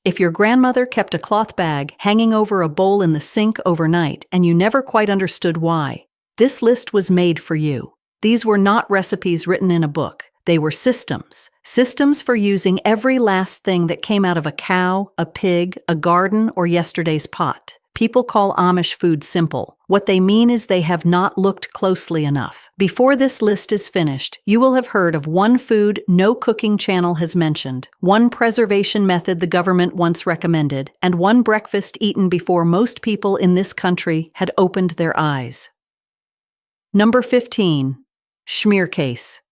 If your grandmother kept a cloth bag hanging over a bowl in the sink overnight and you never quite understood why, this list was made for you. These were not recipes written in a book. They were systems. Systems for using every last thing that came out of a cow, a pig, a garden, or yesterday's pot. People call Amish food simple. What they mean is they have not looked closely enough. Before this list is finished, you will have heard of one food no cooking channel has mentioned, one preservation method the government once recommended, and one breakfast eaten before most people in this country had opened their eyes. Number 15. Shmear case.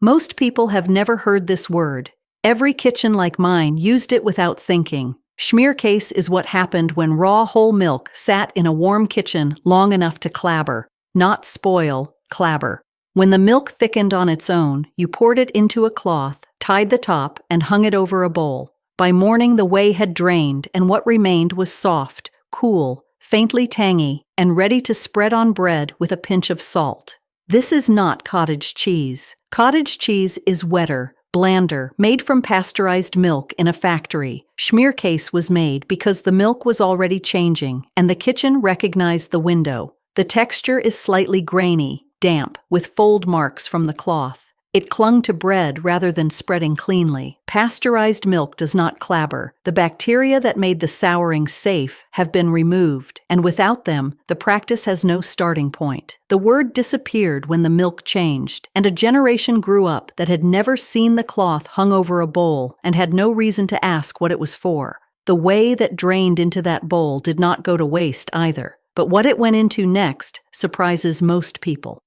Most people have never heard this word. Every kitchen like mine used it without thinking. Shmear case is what happened when raw whole milk sat in a warm kitchen long enough to clabber, not spoil, clabber. When the milk thickened on its own, you poured it into a cloth, tied the top, and hung it over a bowl. By morning the whey had drained, and what remained was soft, cool, faintly tangy, and ready to spread on bread with a pinch of salt. This is not cottage cheese. Cottage cheese is wetter, blander, made from pasteurized milk in a factory. Shmear case was made because the milk was already changing, and the kitchen recognized the window. The texture is slightly grainy, damp, with fold marks from the cloth. It clung to bread rather than spreading cleanly. Pasteurized milk does not clabber. The bacteria that made the souring safe have been removed, and without them, the practice has no starting point. The word disappeared when the milk changed, and a generation grew up that had never seen the cloth hung over a bowl and had no reason to ask what it was for. The whey that drained into that bowl did not go to waste either, but what it went into next surprises most people.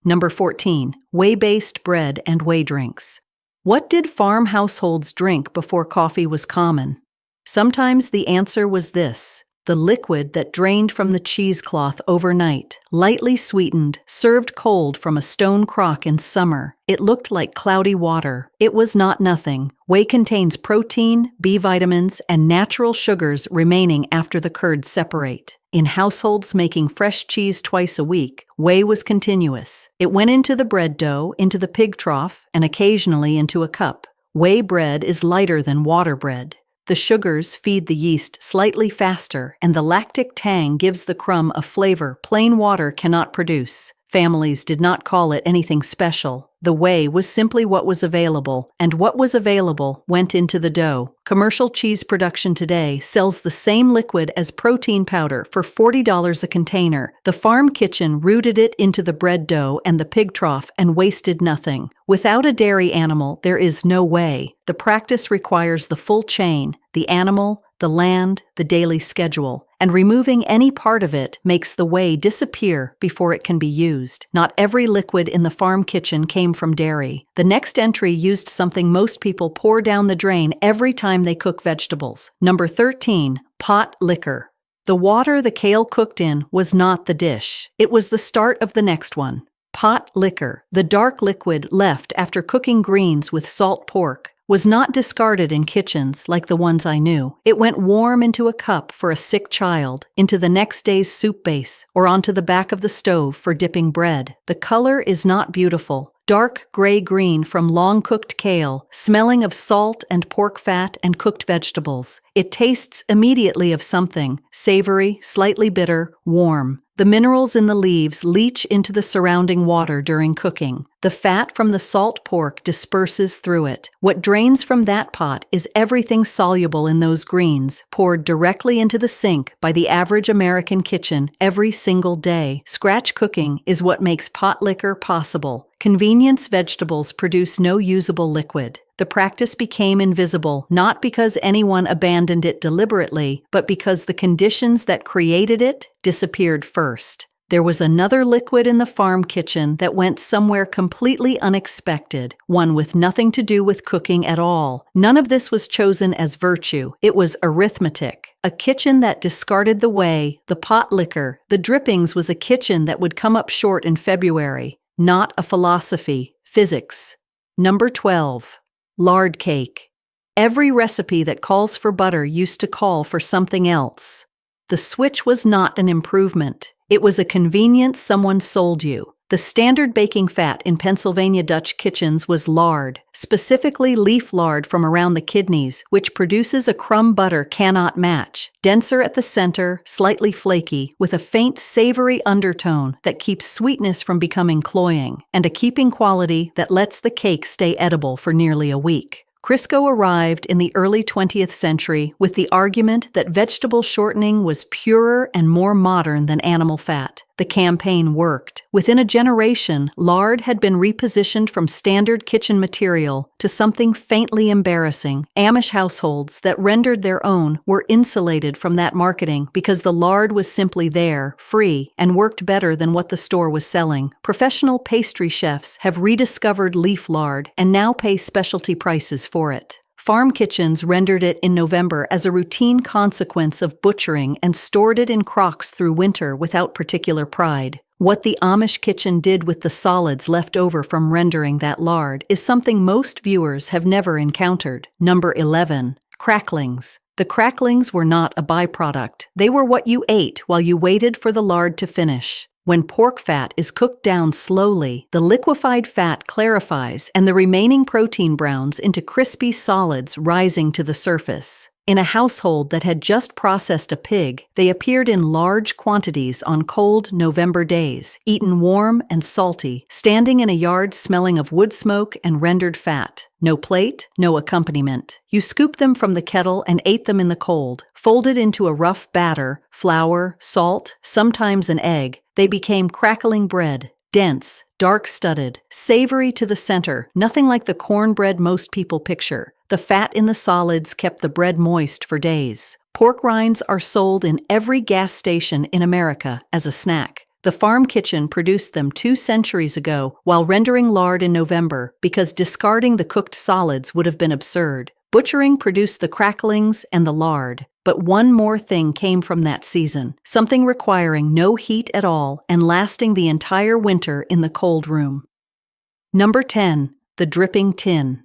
Number 14. Whey-based bread and whey drinks. What did farm households drink before coffee was common? Sometimes the answer was this: the liquid that drained from the cheesecloth overnight, lightly sweetened, served cold from a stone crock in summer. It looked like cloudy water. It was not nothing. Whey contains protein, B vitamins, and natural sugars remaining after the curds separate. In households making fresh cheese twice a week, whey was continuous. It went into the bread dough, into the pig trough, and occasionally into a cup. Whey bread is lighter than water bread. The sugars feed the yeast slightly faster, and the lactic tang gives the crumb a flavor plain water cannot produce. Families did not call it anything special. The whey was simply what was available, and what was available went into the dough. Commercial cheese production today sells the same liquid as protein powder for $40 a container. The farm kitchen rooted it into the bread dough and the pig trough and wasted nothing. Without a dairy animal, there is no whey. The practice requires the full chain: the animal, the land, the daily schedule, and removing any part of it makes the whey disappear before it can be used. Not every liquid in the farm kitchen came from dairy. The next entry used something most people pour down the drain every time they cook vegetables. Number 13. Pot liquor. The water the kale cooked in was not the dish. It was the start of the next one. Pot liquor, the dark liquid left after cooking greens with salt pork, was not discarded in kitchens like the ones I knew. It went warm into a cup for a sick child, into the next day's soup base, or onto the back of the stove for dipping bread. The color is not beautiful. Dark gray-green from long-cooked kale, smelling of salt and pork fat and cooked vegetables. It tastes immediately of something: savory, slightly bitter, warm. The minerals in the leaves leach into the surrounding water during cooking. The fat from the salt pork disperses through it. What drains from that pot is everything soluble in those greens, poured directly into the sink by the average American kitchen every single day. Scratch cooking is what makes pot liquor possible. Convenience vegetables produce no usable liquid. The practice became invisible not because anyone abandoned it deliberately, but because the conditions that created it disappeared first. There was another liquid in the farm kitchen that went somewhere completely unexpected, one with nothing to do with cooking at all. None of this was chosen as virtue. It was arithmetic. A kitchen that discarded the whey, the pot liquor, the drippings was a kitchen that would come up short in February. Not a philosophy, physics. Number 12. Lard cake. Every recipe that calls for butter used to call for something else. The switch was not an improvement. It was a convenience someone sold you. The standard baking fat in Pennsylvania Dutch kitchens was lard, specifically leaf lard from around the kidneys, which produces a crumb butter cannot match. Denser at the center, slightly flaky, with a faint savory undertone that keeps sweetness from becoming cloying, and a keeping quality that lets the cake stay edible for nearly a week. Crisco arrived in the early 20th century with the argument that vegetable shortening was purer and more modern than animal fat. The campaign worked. Within a generation, lard had been repositioned from standard kitchen material to something faintly embarrassing. Amish households that rendered their own were insulated from that marketing because the lard was simply there, free, and worked better than what the store was selling. Professional pastry chefs have rediscovered leaf lard and now pay specialty prices for it. Farm kitchens rendered it in November as a routine consequence of butchering and stored it in crocks through winter without particular pride. What the Amish kitchen did with the solids left over from rendering that lard is something most viewers have never encountered. Number 11. Cracklings. The cracklings were not a byproduct. They were what you ate while you waited for the lard to finish. When pork fat is cooked down slowly, the liquefied fat clarifies and the remaining protein browns into crispy solids rising to the surface. In a household that had just processed a pig, they appeared in large quantities on cold November days, eaten warm and salty, standing in a yard smelling of wood smoke and rendered fat. No plate, no accompaniment. You scooped them from the kettle and ate them in the cold. Folded into a rough batter, flour, salt, sometimes an egg, they became crackling bread. Dense, dark-studded, savory to the center, nothing like the cornbread most people picture. The fat in the solids kept the bread moist for days. Pork rinds are sold in every gas station in America as a snack. The farm kitchen produced them 2 centuries ago while rendering lard in November because discarding the cooked solids would have been absurd. Butchering produced the cracklings and the lard. But one more thing came from that season, something requiring no heat at all and lasting the entire winter in the cold room. Number 10. The dripping tin.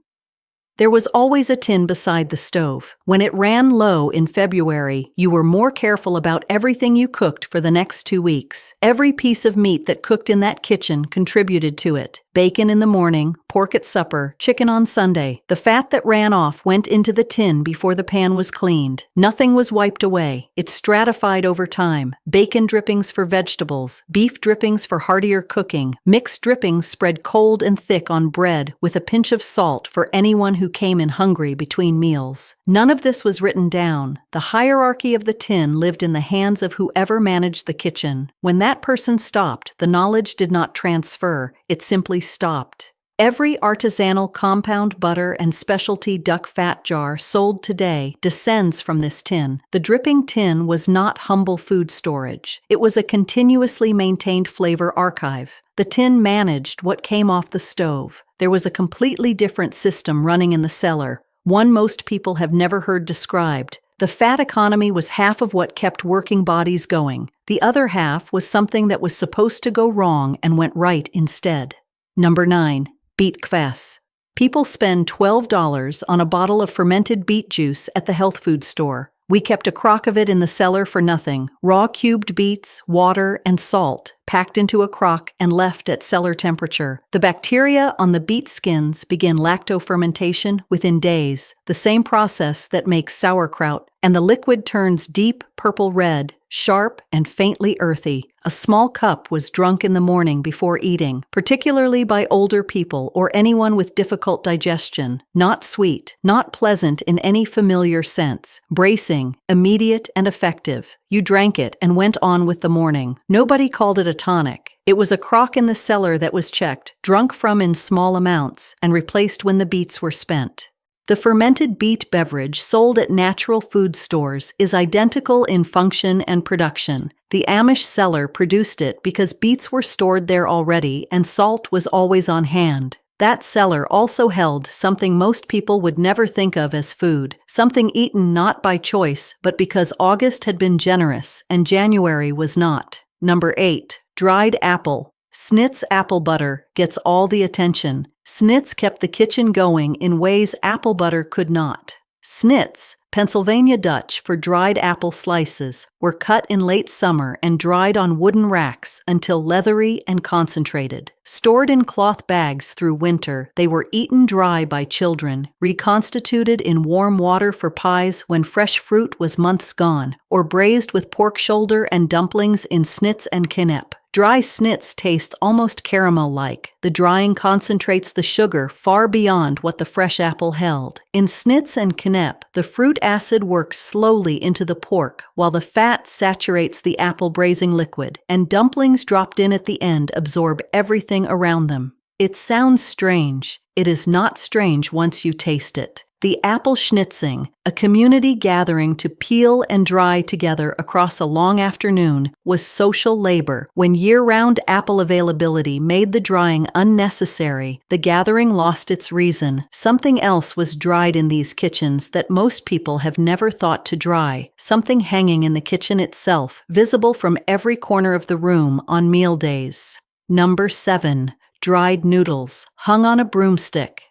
There was always a tin beside the stove. When it ran low in February, you were more careful about everything you cooked for the next 2 weeks. Every piece of meat that cooked in that kitchen contributed to it. Bacon in the morning, pork at supper, chicken on Sunday. The fat that ran off went into the tin before the pan was cleaned. Nothing was wiped away. It stratified over time. Bacon drippings for vegetables, beef drippings for heartier cooking. Mixed drippings spread cold and thick on bread with a pinch of salt for anyone who came in hungry between meals. None of this was written down. The hierarchy of the tin lived in the hands of whoever managed the kitchen. When that person stopped, the knowledge did not transfer. It simply stopped. Every artisanal compound butter and specialty duck fat jar sold today descends from this tin. The dripping tin was not humble food storage. It was a continuously maintained flavor archive. The tin managed what came off the stove. There was a completely different system running in the cellar, one most people have never heard described. The fat economy was half of what kept working bodies going. The other half was something that was supposed to go wrong and went right instead. Number 9. Beet kvass. People spend $12 on a bottle of fermented beet juice at the health food store. We kept a crock of it in the cellar for nothing. Raw cubed beets, water, and salt, packed into a crock and left at cellar temperature. The bacteria on the beet skins begin lactofermentation within days, the same process that makes sauerkraut, and the liquid turns deep purple red, sharp and faintly earthy. A small cup was drunk in the morning before eating, particularly by older people or anyone with difficult digestion. Not sweet, not pleasant in any familiar sense. Bracing, immediate and effective. You drank it and went on with the morning. Nobody called it a tonic. It was a crock in the cellar that was checked, drunk from in small amounts, and replaced when the beets were spent. The fermented beet beverage sold at natural food stores is identical in function and production. The Amish cellar produced it because beets were stored there already and salt was always on hand. That cellar also held something most people would never think of as food, something eaten not by choice but because August had been generous and January was not. Number 8. Dried apple. Snitz apple butter gets all the attention. Snitz kept the kitchen going in ways apple butter could not. Snits, Pennsylvania Dutch for dried apple slices, were cut in late summer and dried on wooden racks until leathery and concentrated. Stored in cloth bags through winter, they were eaten dry by children, reconstituted in warm water for pies when fresh fruit was months gone, or braised with pork shoulder and dumplings in snits and quenap. Dry snits taste almost caramel-like. The drying concentrates the sugar far beyond what the fresh apple held. In snits and quenap, the fruit acid works slowly into the pork, while the fat saturates the apple braising liquid, and dumplings dropped in at the end absorb everything around them. It sounds strange. It is not strange once you taste it. The apple schnitzing, a community gathering to peel and dry together across a long afternoon, was social labor. When year-round apple availability made the drying unnecessary, the gathering lost its reason. Something else was dried in these kitchens that most people have never thought to dry, something hanging in the kitchen itself, visible from every corner of the room on meal days. Number 7. Dried noodles, hung on a broomstick.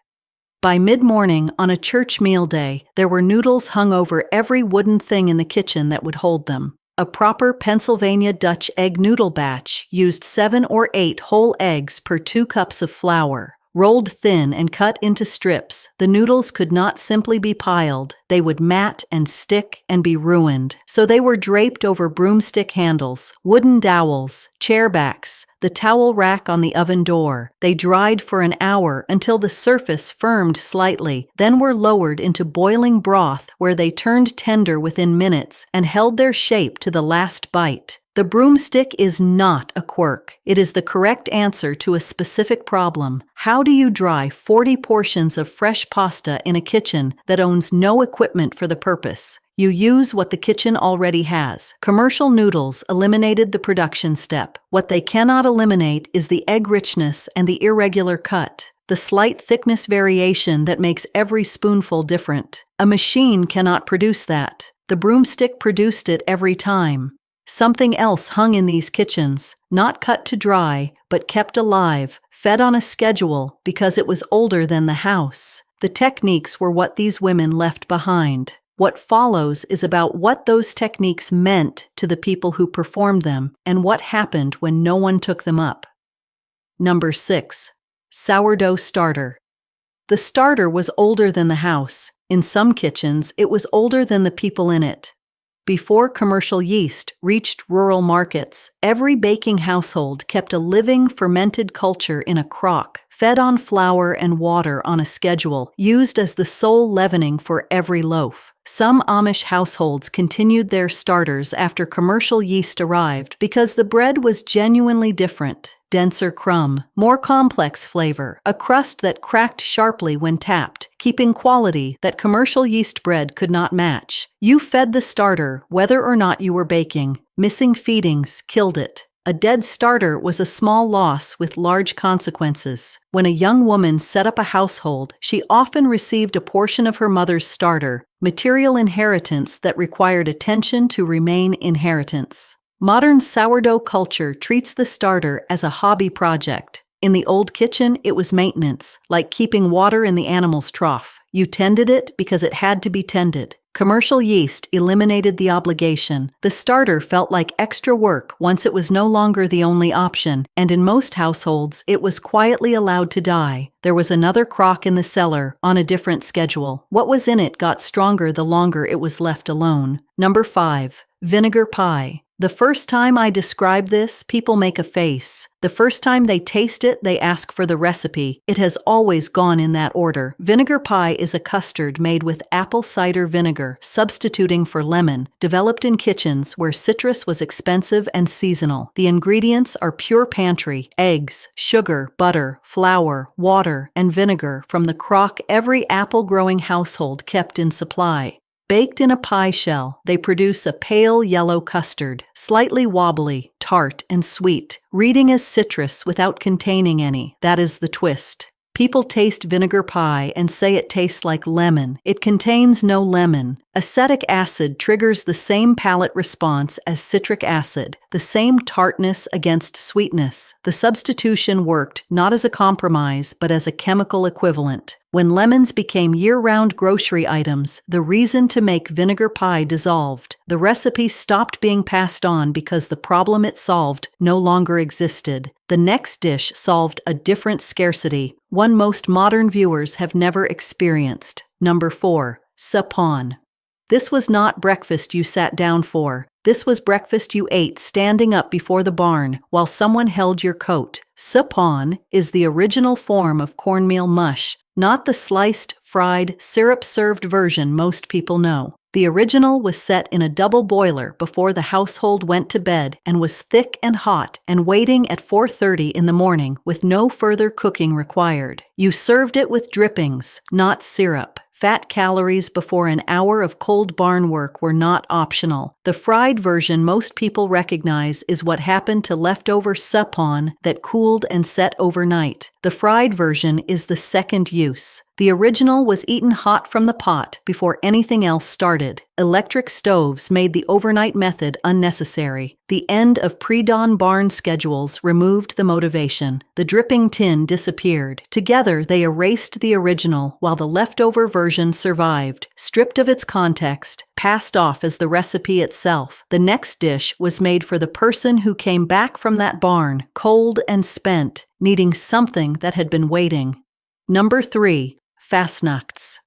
By mid-morning on a church meal day, there were noodles hung over every wooden thing in the kitchen that would hold them. A proper Pennsylvania Dutch egg noodle batch used 7 or 8 whole eggs per 2 cups of flour. Rolled thin and cut into strips, the noodles could not simply be piled. They would mat and stick and be ruined. So they were draped over broomstick handles, wooden dowels, chair backs, the towel rack on the oven door. They dried for an hour until the surface firmed slightly, then were lowered into boiling broth where they turned tender within minutes and held their shape to the last bite. The broomstick is not a quirk. It is the correct answer to a specific problem. How do you dry 40 portions of fresh pasta in a kitchen that owns no equipment for the purpose? You use what the kitchen already has. Commercial noodles eliminated the production step. What they cannot eliminate is the egg richness and the irregular cut, the slight thickness variation that makes every spoonful different. A machine cannot produce that. The broomstick produced it every time. Something else hung in these kitchens, not cut to dry, but kept alive, fed on a schedule because it was older than the house. The techniques were what these women left behind. What follows is about what those techniques meant to the people who performed them and what happened when no one took them up. Number 6. Sourdough starter. The starter was older than the house. In some kitchens, it was older than the people in it. Before commercial yeast reached rural markets, every baking household kept a living fermented culture in a crock, fed on flour and water on a schedule, used as the sole leavening for every loaf. Some Amish households continued their starters after commercial yeast arrived because the bread was genuinely different. Denser crumb, more complex flavor, a crust that cracked sharply when tapped, keeping quality that commercial yeast bread could not match. You fed the starter whether or not you were baking. Missing feedings killed it. A dead starter was a small loss with large consequences. When a young woman set up a household, she often received a portion of her mother's starter, material inheritance that required attention to remain inheritance. Modern sourdough culture treats the starter as a hobby project. In the old kitchen, it was maintenance, like keeping water in the animal's trough. You tended it because it had to be tended. Commercial yeast eliminated the obligation. The starter felt like extra work once it was no longer the only option, and in most households, it was quietly allowed to die. There was another crock in the cellar, on a different schedule. What was in it got stronger the longer it was left alone. Number 5. Vinegar pie. The first time I describe this, people make a face. The first time they taste it, they ask for the recipe. It has always gone in that order. Vinegar pie is a custard made with apple cider vinegar, substituting for lemon, developed in kitchens where citrus was expensive and seasonal. The ingredients are pure pantry: eggs, sugar, butter, flour, water, and vinegar from the crock every apple-growing household kept in supply. Baked in a pie shell, they produce a pale yellow custard, slightly wobbly, tart, and sweet, reading as citrus without containing any. That is the twist. People taste vinegar pie and say it tastes like lemon. It contains no lemon. Acetic acid triggers the same palate response as citric acid, the same tartness against sweetness. The substitution worked not as a compromise, but as a chemical equivalent. When lemons became year-round grocery items, the reason to make vinegar pie dissolved. The recipe stopped being passed on because the problem it solved no longer existed. The next dish solved a different scarcity, one most modern viewers have never experienced. Number 4. Sapon. This was not breakfast you sat down for. This was breakfast you ate standing up before the barn while someone held your coat. Sapon is the original form of cornmeal mush, not the sliced, fried, syrup-served version most people know. The original was set in a double boiler before the household went to bed and was thick and hot and waiting at 4:30 in the morning with no further cooking required. You served it with drippings, not syrup. Fat calories before an hour of cold barn work were not optional. The fried version most people recognize is what happened to leftover sapon that cooled and set overnight. The fried version is the second use. The original was eaten hot from the pot before anything else started. Electric stoves made the overnight method unnecessary. The end of pre-dawn barn schedules removed the motivation. The dripping tin disappeared. Together, they erased the original while the leftover version survived, stripped of its context, passed off as the recipe itself. The next dish was made for the person who came back from that barn, cold and spent, needing something that had been waiting. Number 3. Fastnacks.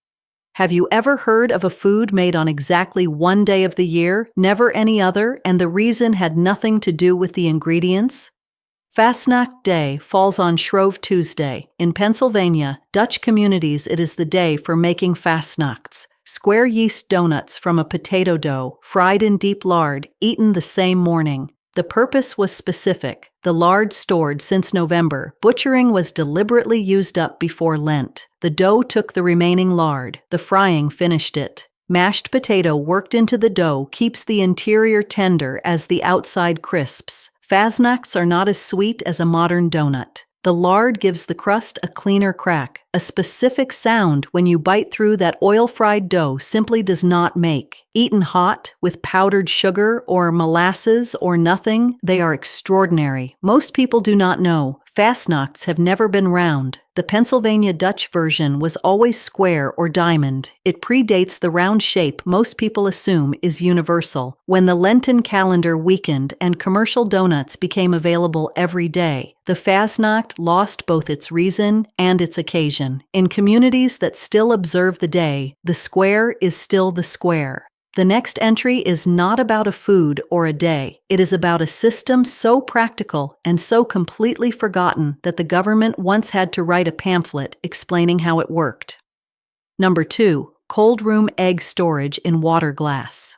Have you ever heard of a food made on exactly one day of the year, never any other, and the reason had nothing to do with the ingredients? Fastnack Day falls on Shrove Tuesday. In Pennsylvania, Dutch communities, it is the day for making fastnacks, square yeast donuts from a potato dough, fried in deep lard, eaten the same morning. The purpose was specific. The lard stored since November. Butchering was deliberately used up before Lent. The dough took the remaining lard. The frying finished it. Mashed potato worked into the dough keeps the interior tender as the outside crisps. Fastnacks are not as sweet as a modern donut. The lard gives the crust a cleaner crack. A specific sound when you bite through that oil-fried dough simply does not make. Eaten hot, with powdered sugar or molasses or nothing, they are extraordinary. Most people do not know. Fastnacks have never been round. The Pennsylvania Dutch version was always square or diamond. It predates the round shape most people assume is universal. When the Lenten calendar weakened and commercial donuts became available every day, the Fastnack lost both its reason and its occasion. In communities that still observe the day, the square is still the square. The next entry is not about a food or a day. It is about a system so practical and so completely forgotten that the government once had to write a pamphlet explaining how it worked. Number 2. Cold room egg storage in water glass.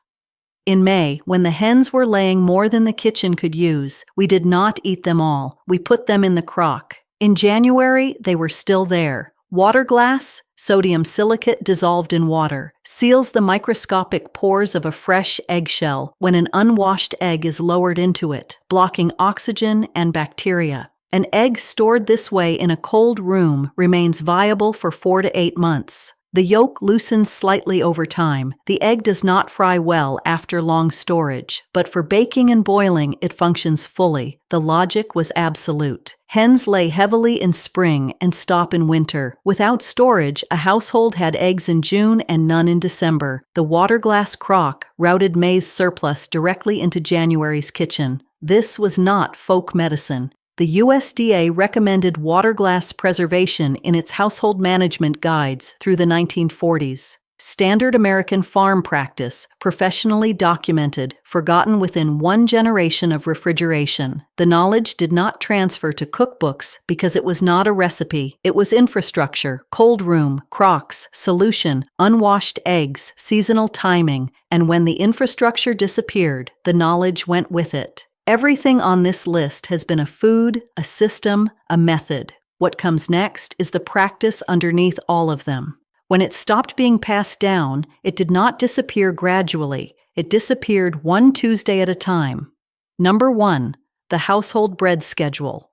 In May, when the hens were laying more than the kitchen could use, we did not eat them all. We put them in the crock. In January, they were still there. Water glass, sodium silicate dissolved in water, seals the microscopic pores of a fresh eggshell when an unwashed egg is lowered into it, blocking oxygen and bacteria. An egg stored this way in a cold room remains viable for 4 to 8 months. The yolk loosens slightly over time. The egg does not fry well after long storage, but for baking and boiling it functions fully. The logic was absolute. Hens lay heavily in spring and stop in winter. Without storage, a household had eggs in June and none in December. The water glass crock routed May's surplus directly into January's kitchen. This was not folk medicine. The USDA recommended water glass preservation in its household management guides through the 1940s. Standard American farm practice, professionally documented, forgotten within 1 generation of refrigeration. The knowledge did not transfer to cookbooks because it was not a recipe. It was infrastructure, cold room, crocks, solution, unwashed eggs, seasonal timing, and when the infrastructure disappeared, the knowledge went with it. Everything on this list has been a food, a system, a method. What comes next is the practice underneath all of them. When it stopped being passed down, it did not disappear gradually. It disappeared one Tuesday at a time. Number 1. The household bread schedule.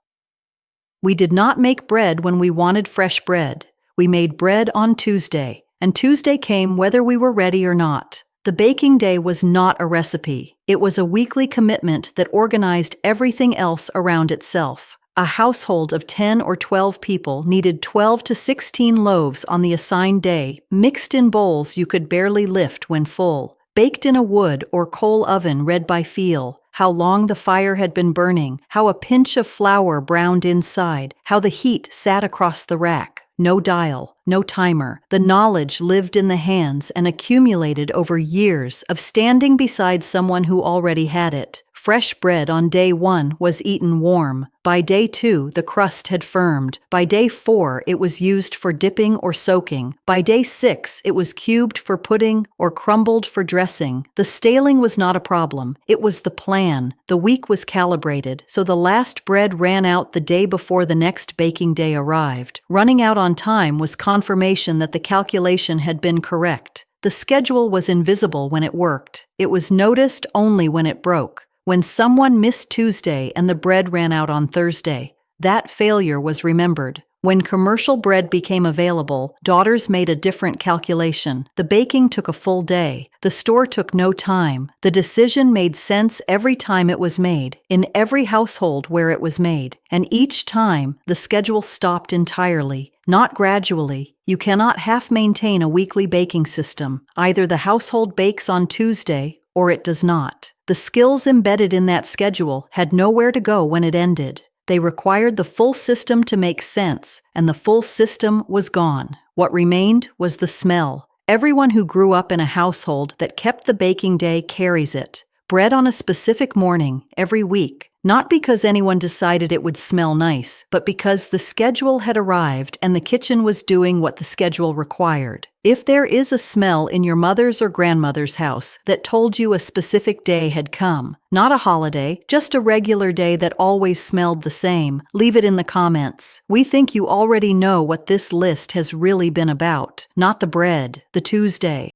We did not make bread when we wanted fresh bread. We made bread on Tuesday, and Tuesday came whether we were ready or not. The baking day was not a recipe. It was a weekly commitment that organized everything else around itself. A household of 10 or 12 people needed 12 to 16 loaves on the assigned day, mixed in bowls you could barely lift when full, baked in a wood or coal oven read by feel, how long the fire had been burning, how a pinch of flour browned inside, how the heat sat across the rack. No dial, no timer. The knowledge lived in the hands and accumulated over years of standing beside someone who already had it. Fresh bread on day 1 was eaten warm. By day 2, the crust had firmed. By day 4, it was used for dipping or soaking. By day 6, it was cubed for pudding or crumbled for dressing. The staling was not a problem. It was the plan. The week was calibrated, so the last bread ran out the day before the next baking day arrived. Running out on time was confirmation that the calculation had been correct. The schedule was invisible when it worked. It was noticed only when it broke. When someone missed Tuesday and the bread ran out on Thursday, that failure was remembered. When commercial bread became available, daughters made a different calculation. The baking took a full day. The store took no time. The decision made sense every time it was made, in every household where it was made. And each time, the schedule stopped entirely, not gradually. You cannot half maintain a weekly baking system. Either the household bakes on Tuesday, or it does not. The skills embedded in that schedule had nowhere to go when it ended. They required the full system to make sense, and the full system was gone. What remained was the smell. Everyone who grew up in a household that kept the baking day carries it. Bread on a specific morning, every week. Not because anyone decided it would smell nice, but because the schedule had arrived and the kitchen was doing what the schedule required. If there is a smell in your mother's or grandmother's house that told you a specific day had come, not a holiday, just a regular day that always smelled the same, leave it in the comments. We think you already know what this list has really been about. Not the bread, the Tuesday.